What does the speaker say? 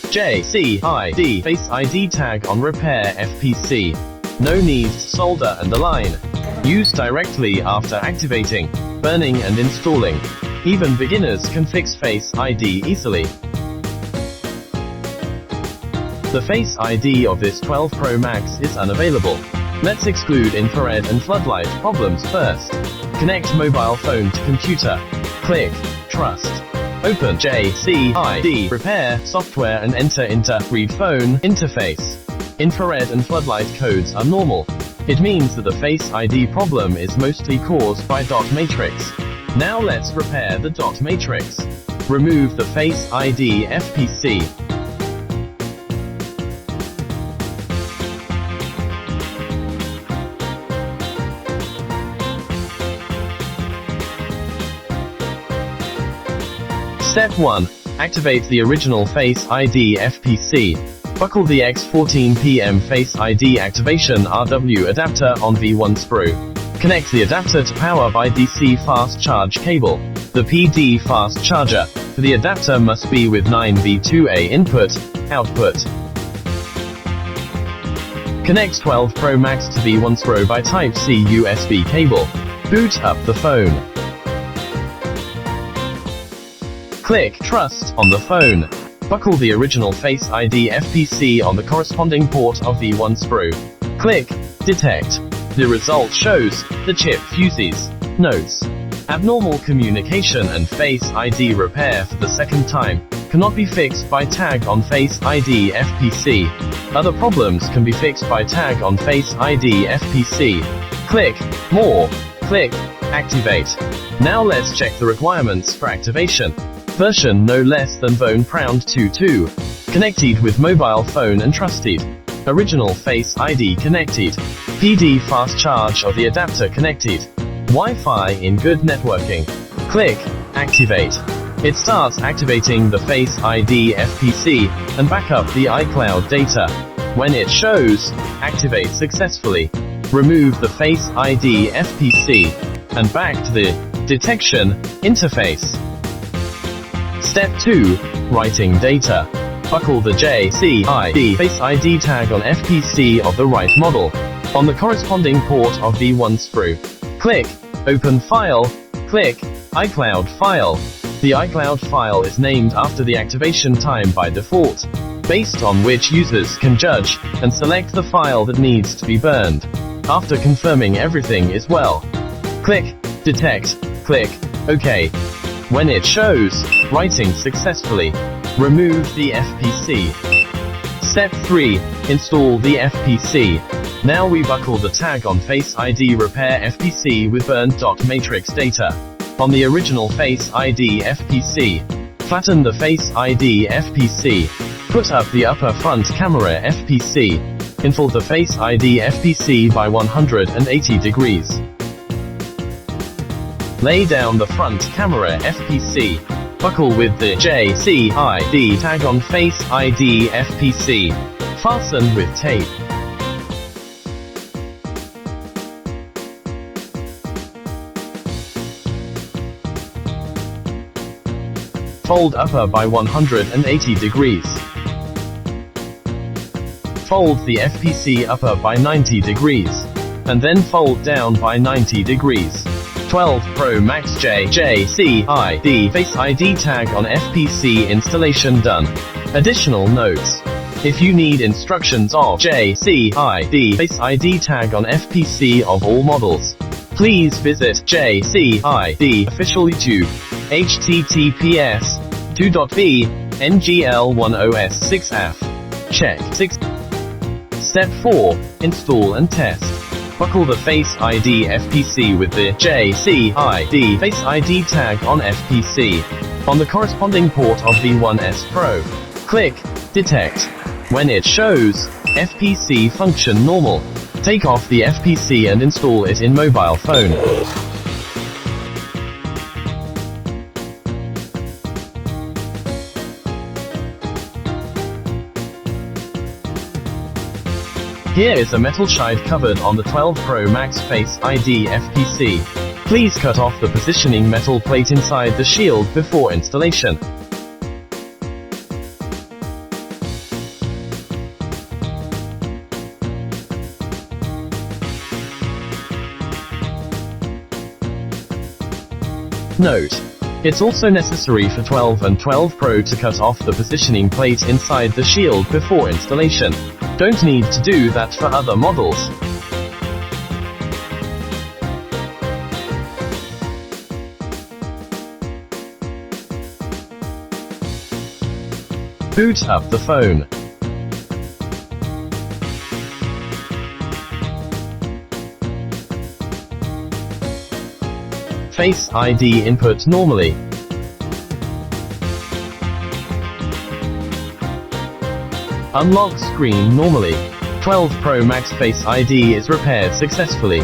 JCID Face ID tag on repair FPC. No need to solder and align. Use directly after activating, burning and installing. Even beginners can fix Face ID easily. The Face ID of this 12 Pro Max is unavailable. Let's exclude infrared and floodlight problems first. Connect mobile phone to computer. Click Trust. Open JCID Repair software and enter read phone interface. Infrared and floodlight codes are normal. It means that the Face ID problem is mostly caused by dot matrix. Now let's repair the dot matrix. Remove the Face ID FPC. Step 1. Activate the original Face ID FPC. Buckle the X14PM Face ID Activation RW adapter on V1S Pro. Connect the adapter to power by DC fast charge cable. The PD fast charger for the adapter must be with 9V2A input, output. Connect 12 Pro Max to V1S Pro by Type-C USB cable. Boot up the phone. Click Trust on the phone. Buckle the original Face ID FPC on the corresponding port of V1S Pro. Click Detect. The result shows the chip fuses. Notes: abnormal communication and Face ID repair for the second time cannot be fixed by tag on Face ID FPC. Other problems can be fixed by tag on Face ID FPC. Click More. Click Activate. Now let's check the requirements for activation. Version no less than V1S 2.2. Connected with mobile phone and trusted. Original Face ID connected. PD fast charge of the adapter connected. Wi-Fi in good networking. Click Activate. It starts activating the Face ID FPC and back up the iCloud data. When it shows Activate successfully, remove the Face ID FPC and back to the detection interface. Step 2. Writing data. Buckle the JCID Face ID tag on FPC of the right model on the corresponding port of V1S Pro. Click Open File. Click iCloud File. The iCloud file is named after the activation time by default, based on which users can judge and select the file that needs to be burned. After confirming everything is well, click Detect. Click OK. When it shows writing successfully, remove the FPC. Step 3. Install the FPC. Now we buckle the tag on Face ID Repair FPC with burned dot matrix data on the original Face ID FPC. Flatten the Face ID FPC. Put up the upper front camera FPC. Infold the Face ID FPC by 180 degrees. Lay down the front camera FPC. Buckle with the JCID tag on Face ID FPC. Fasten with tape. Fold upper by 180 degrees. Fold the FPC upper by 90 degrees. And then fold down by 90 degrees. 12 Pro Max JCID Face ID tag on FPC installation done. Additional notes. If you need instructions of JCID Face ID tag on FPC of all models, please visit JCID official YouTube. https://2.v/ngl10s6af. Check 6. Step 4. Install and test. Buckle the Face ID FPC with the JCID Face ID tag on FPC on the corresponding port of V1S Pro. Click Detect. When it shows FPC function normal, take off the FPC and install it in mobile phone. Here is a metal shide covered on the 12 Pro Max Face ID FPC. Please cut off the positioning metal plate inside the shield before installation. Note: it's also necessary for 12 and 12 Pro to cut off the positioning plate inside the shield before installation. Don't need to do that for other models. Boot up the phone. Face ID input normally. Unlock screen normally. 12 Pro Max Face ID is repaired successfully.